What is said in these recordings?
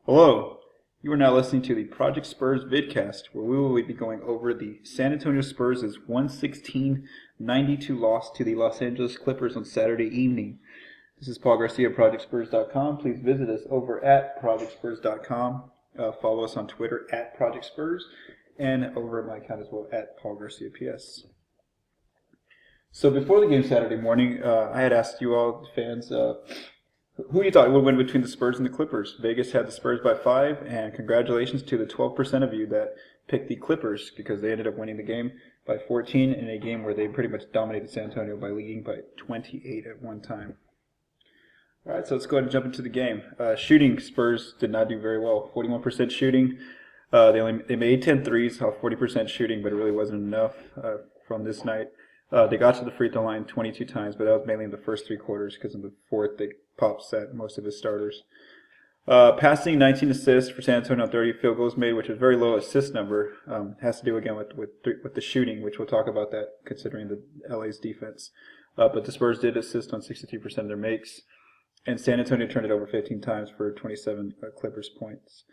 Hello, you are now listening to the Project Spurs Vidcast, where we will be going over the San Antonio Spurs' 116-92 loss to the Los Angeles Clippers on Saturday evening. This is Paul Garcia of ProjectSpurs.com. Please visit us over at ProjectSpurs.com. Follow us on Twitter at Project Spurs, and over at my account as well at Paul Garcia PS. So before the game Saturday morning, I had asked you all, fans, who you thought would win between the Spurs and the Clippers. Vegas had the Spurs by 5, and congratulations to the 12% of you that picked the Clippers because they ended up winning the game by 14 in a game where they pretty much dominated San Antonio by leading by 28 at one time. All right, so let's go ahead and jump into the game. Shooting, Spurs did not do very well. 41% shooting. They made 10 threes off 40% shooting, but it really wasn't enough from this night. They got to the free throw line 22 times, but that was mainly in the first three quarters because in the fourth they Pop sat most of his starters. Passing, 19 assists for San Antonio, 30 field goals made, which is a very low assist number. Has to do again with the shooting, which we'll talk about that considering the LA's defense. But the Spurs did assist on 63% of their makes, and San Antonio turned it over 15 times for 27 Clippers points.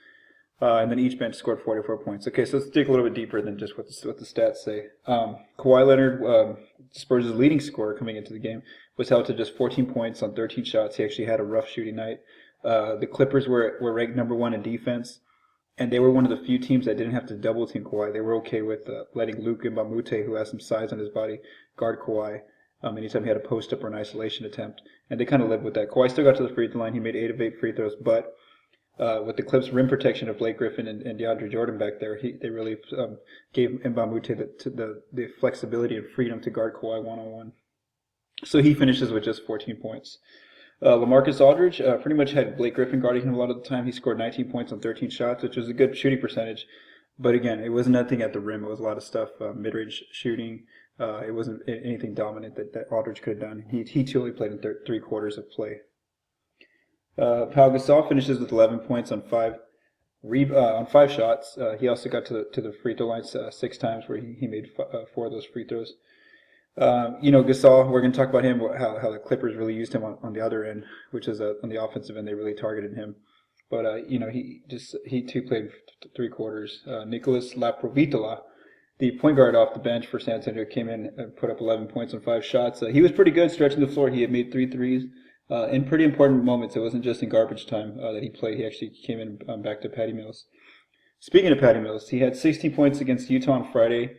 And then each bench scored 44 points. Okay, so let's dig a little bit deeper than just what the stats say. Kawhi Leonard, Spurs' leading scorer coming into the game, was held to just 14 points on 13 shots. He actually had a rough shooting night. The Clippers were ranked number 1 in defense, and they were one of the few teams that didn't have to double team Kawhi. They were okay with letting Luke Mbamute, who has some size on his body, guard Kawhi anytime he had a post-up or an isolation attempt. And they kind of lived with that. Kawhi still got to the free throw line. He made 8 of 8 free throws, but with the Clips' rim protection of Blake Griffin and DeAndre Jordan back there, they really gave Mbamute the flexibility and freedom to guard Kawhi one-on-one. So he finishes with just 14 points. LaMarcus Aldridge pretty much had Blake Griffin guarding him a lot of the time. He scored 19 points on 13 shots, which was a good shooting percentage. But again, it was nothing at the rim. It was a lot of stuff, mid-range shooting. It wasn't anything dominant that Aldridge could have done. He too only played in three quarters of play. Pau Gasol finishes with 11 points on 5 shots. He also got to the free throw line 6 times, where he made 4 of those free throws. Gasol, we're going to talk about him, how the Clippers really used him on the other end, which is on the offensive end, they really targeted him. But, he too played 3 quarters. Nicholas Laprovitola, the point guard off the bench for San Antonio, came in and put up 11 points on 5 shots. He was pretty good stretching the floor. He had made 3 threes. In pretty important moments. It wasn't just in garbage time that he played. He actually came in back to Patty Mills. Speaking of Patty Mills, he had 16 points against Utah on Friday.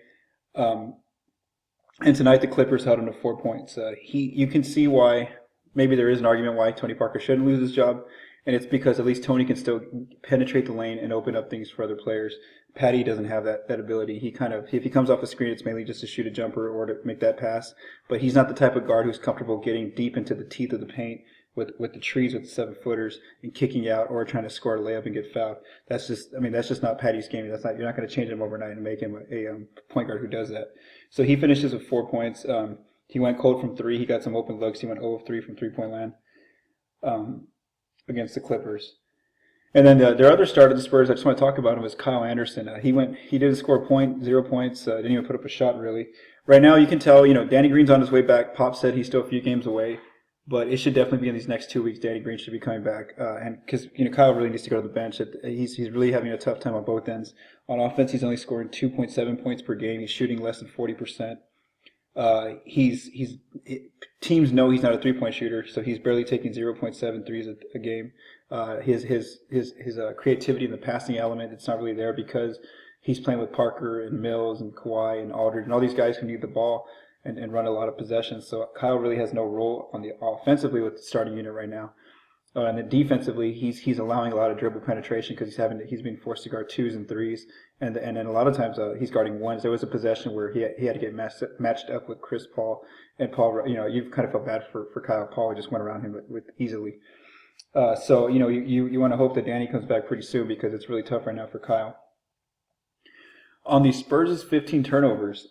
And tonight the Clippers held him to 4 points. You can see why, maybe there is an argument why Tony Parker shouldn't lose his job, and it's because at least Tony can still penetrate the lane and open up things for other players. Patty doesn't have that ability. If he comes off the screen, it's mainly just to shoot a jumper or to make that pass. But he's not the type of guard who's comfortable getting deep into the teeth of the paint with the trees with the 7-footers and kicking out or trying to score a layup and get fouled. That's just not Patty's game. You're not going to change him overnight and make him a point guard who does that. So he finishes with 4 points. He went cold from 3. He got some open looks. He went 0 of 3 from 3-point land against the Clippers. And then their other starter of the Spurs, I just want to talk about him, was Kyle Anderson. He didn't score a point, 0 points, didn't even put up a shot really. Right now you can tell, Danny Green's on his way back. Pop said he's still a few games away, but it should definitely be in these next 2 weeks. Danny Green should be coming back, and because Kyle really needs to go to the bench. He's really having a tough time on both ends. On offense, he's only scoring 2.7 points per game. He's shooting less than 40%. Teams know he's not a 3-point shooter, so he's barely taking 0.7 threes a game. His creativity in the passing element, it's not really there because he's playing with Parker and Mills and Kawhi and Aldridge and all these guys who need the ball and run a lot of possessions. So Kyle really has no role on the offensively with the starting unit right now. And then defensively, he's allowing a lot of dribble penetration because he's being forced to guard 2s and 3s, and then a lot of times he's guarding 1s. There was a possession where he had to get matched up with Chris Paul, and Paul, you kind of felt bad for Kyle. Paul just went around him with easily. So you want to hope that Danny comes back pretty soon because it's really tough right now for Kyle. On the Spurs' 15 turnovers,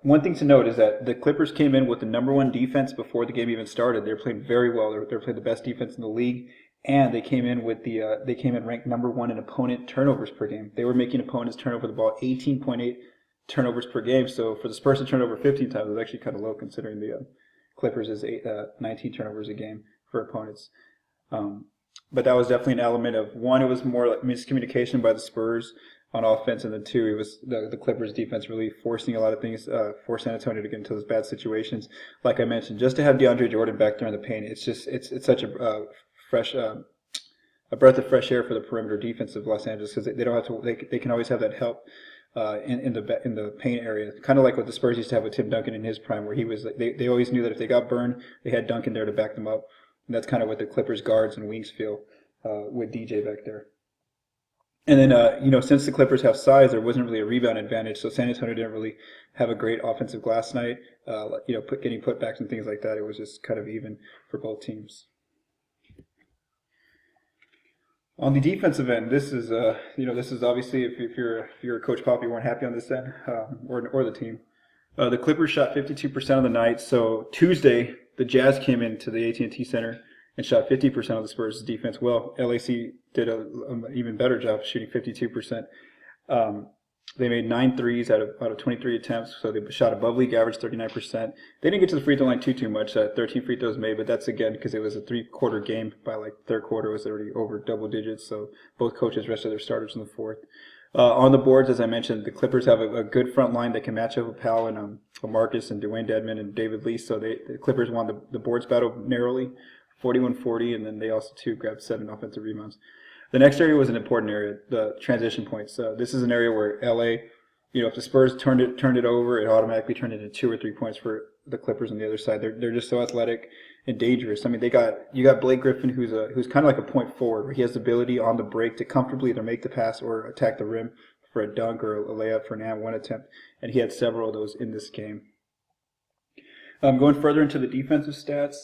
one thing to note is that the Clippers came in with the number 1 defense before the game even started. They were playing very well. They were playing the best defense in the league, and they came in ranked number 1 in opponent turnovers per game. They were making opponents turn over the ball 18.8 turnovers per game. So for the Spurs to turn over 15 times was actually kind of low considering the Clippers is 19 turnovers a game for opponents. But that was definitely an element of one. It was more like miscommunication by the Spurs on offense, and then two, it was the Clippers defense really forcing a lot of things for San Antonio to get into those bad situations. Like I mentioned, just to have DeAndre Jordan back there in the paint, it's such a fresh a breath of fresh air for the perimeter defense of Los Angeles, because they don't have to they can always have that help in the paint area, kind of like what the Spurs used to have with Tim Duncan in his prime, where he was they always knew that if they got burned, they had Duncan there to back them up. And that's kind of what the Clippers guards and wings feel with DJ back there. And then, since the Clippers have size, there wasn't really a rebound advantage, so San Antonio didn't really have a great offensive glass night. Getting putbacks and things like that, it was just kind of even for both teams. On the defensive end, this is obviously if you're a Coach Pop, you weren't happy on this end, or the team. The Clippers shot 52% of the night. So Tuesday, the Jazz came into the AT&T Center and shot 50% of the Spurs' defense. Well, LAC did an even better job shooting 52%. They made 9 threes out of 23 attempts, so they shot above league average 39%. They didn't get to the free throw line too much. 13 free throws made, but that's again because it was a 3-quarter game. By like third quarter, it was already over double digits. So both coaches rested their starters in the fourth. On the boards, as I mentioned, the Clippers have a good front line that can match up with Powell and Marcus and Dwayne Dedmon and David Lee. So the Clippers won the boards battle narrowly, 41-40, and then they also too grabbed 7 offensive rebounds. The next area was an important area, the transition points. This is an area where LA, if the Spurs turned it over, it automatically turned into 2 or 3 points for the Clippers on the other side. They're just so athletic and dangerous. I mean, you got Blake Griffin, who's kind of like a point forward, where he has the ability on the break to comfortably either make the pass or attack the rim for a dunk or a layup for an and-one attempt, and he had several of those in this game. Going further into the defensive stats.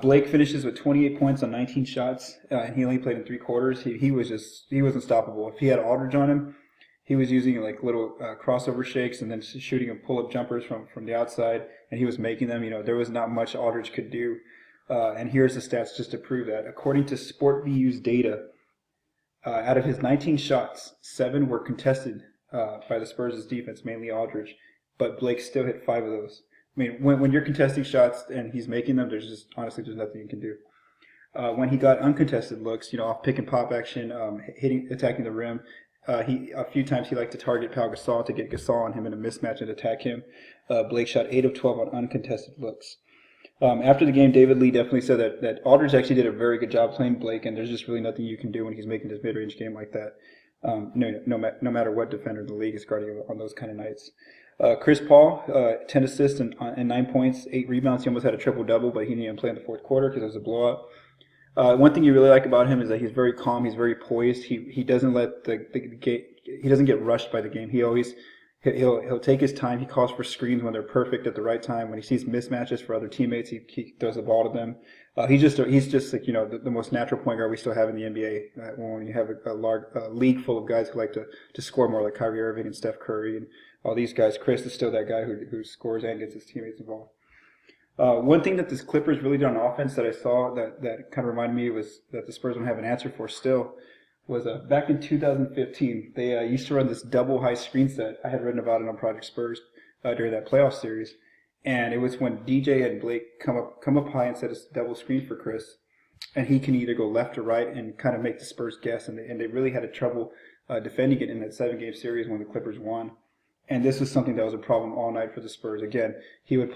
Blake finishes with 28 points on 19 shots, and he only played in 3 quarters. He was unstoppable. If he had Aldridge on him, he was using like little crossover shakes and then shooting pull-up jumpers from the outside, and he was making them. There was not much Aldridge could do. And here's the stats just to prove that. According to SportVU's data, out of his 19 shots, 7 were contested by the Spurs' defense, mainly Aldridge, but Blake still hit 5 of those. I mean, when you're contesting shots and he's making them, there's nothing you can do. When he got uncontested looks, off pick and pop action, attacking the rim, a few times he liked to target Pau Gasol to get Gasol on him in a mismatch and attack him. Blake shot 8 of 12 on uncontested looks. After the game, David Lee definitely said that Aldridge actually did a very good job playing Blake, and there's just really nothing you can do when he's making this mid-range game like that. No matter what defender in the league is guarding on those kind of nights. Chris Paul, 10 assists and 9 points, 8 rebounds. He almost had a triple-double, but he didn't even play in the fourth quarter because it was a blowout. One thing you really like about him is that he's very calm. He's very poised. He doesn't let he doesn't get rushed by the game. He'll take his time. He calls for screens when they're perfect at the right time. When he sees mismatches for other teammates, he throws the ball to them. He's just like the most natural point guard we still have in the NBA. When you have a large league full of guys who like to score more, like Kyrie Irving and Steph Curry and all these guys, Chris is still that guy who scores and gets his teammates involved. One thing that this Clippers really did on offense that I saw that kind of reminded me was that the Spurs don't have an answer for still was back in 2015, they used to run this double high screen set. I had written about it on Project Spurs during that playoff series. And it was when DJ and Blake come up high and set a double screen for Chris. And he can either go left or right and kind of make the Spurs guess. And they really had trouble defending it in that 7-game series when the Clippers won. And this was something that was a problem all night for the Spurs. Again, he would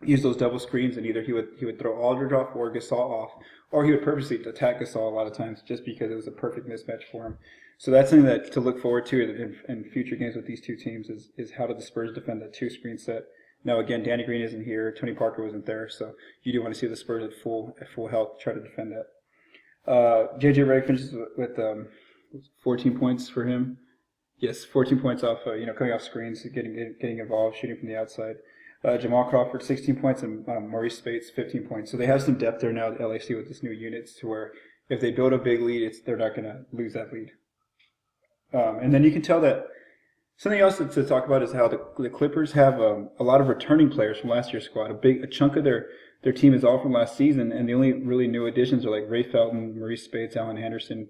use those double screens, and either he would throw Aldridge off or Gasol off, or he would purposely attack Gasol a lot of times just because it was a perfect mismatch for him. So that's something that to look forward to in future games with these two teams is how did the Spurs defend that 2-screen set. Now again, Danny Green isn't here, Tony Parker wasn't there, so you do want to see the Spurs at full health try to defend that. JJ Redick finishes with 14 points for him. Yes, 14 points off, coming off screens, getting involved, shooting from the outside. Jamal Crawford, 16 points, and Maurice Spates, 15 points. So they have some depth there now at LAC with this new units to where if they build a big lead, they're not going to lose that lead. And then you can tell that something else to talk about is how the Clippers have a lot of returning players from last year's squad. A chunk of their team is all from last season, and the only really new additions are like Ray Felton, Maurice Spates, Alan Anderson,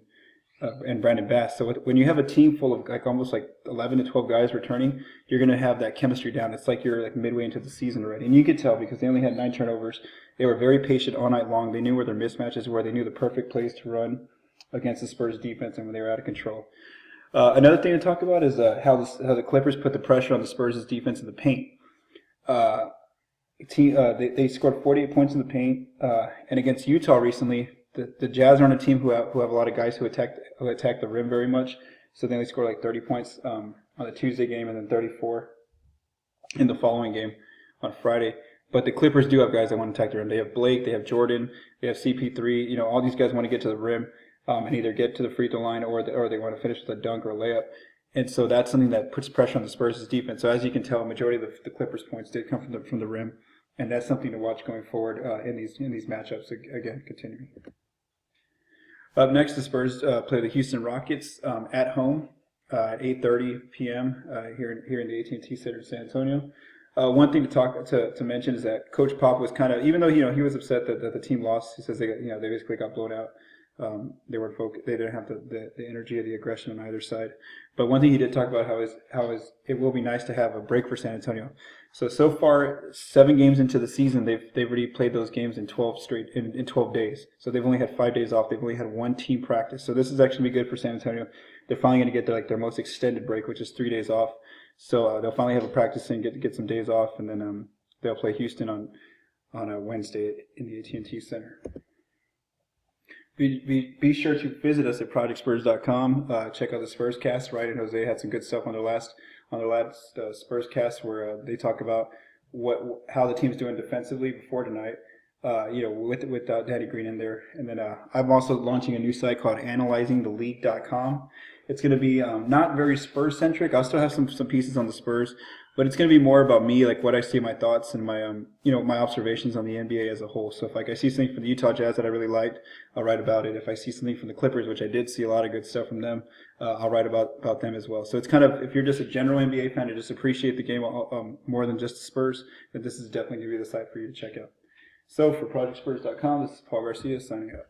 and Brandon Bass. So when you have a team full of almost 11 to 12 guys returning, you're going to have that chemistry down. It's like you're midway into the season already. And you could tell because they only had 9 turnovers They were very patient all night long. They knew where their mismatches were. They knew the perfect plays to run against the Spurs defense and when they were out of control. Another thing to talk about is how the Clippers put the pressure on the Spurs' defense in the paint. They scored 48 points in the paint, and against Utah recently, the Jazz are on a team who have a lot of guys who attack the rim very much. So they only scored like 30 points on the Tuesday game, and then 34 in the following game on Friday. But the Clippers do have guys that want to attack the rim. They have Blake, they have Jordan, they have CP3. You know, all these guys want to get to the rim and either get to the free throw line or they want to finish with a dunk or a layup. And so that's something that puts pressure on the Spurs' defense. So as you can tell, a majority of the Clippers' points did come from the rim, and that's something to watch going forward in these matchups. Again, continuing. Up next, the Spurs play the Houston Rockets at home at 8:30 p.m. Here in the AT&T Center in San Antonio. One thing to mention is that Coach Pop was kind of, even though he was upset that the team lost, he says they basically got blown out. They weren't focused. They didn't have the energy or the aggression on either side. But one thing he did talk about how it will be nice to have a break for San Antonio. So far, 7 games into the season, they've already played those games in 12 days. So they've only had 5 days off. They've only had 1 team practice. So this is actually be good for San Antonio. They're finally going to get their most extended break, which is 3 days off. So they'll finally have a practice and get some days off, and then they'll play Houston on a Wednesday in the AT&T Center. Be sure to visit us at projectspurs.com. Check out the Spurs cast. Ryan and Jose had some good stuff on their last Spurs cast where they talk about how the team's doing defensively before tonight. Without Danny Green in there. And then I'm also launching a new site called analyzingtheleague.com. It's going to be not very Spurs centric. I'll still have some pieces on the Spurs, but it's going to be more about me, like what I see, my thoughts, and my my observations on the NBA as a whole. So if I see something from the Utah Jazz that I really liked, I'll write about it. If I see something from the Clippers, which I did see a lot of good stuff from them, I'll write about them as well. So it's kind of, if you're just a general NBA fan and just appreciate the game more than just the Spurs, then this is definitely going to be the site for you to check out. So for projectspurs.com, this is Paul Garcia signing out.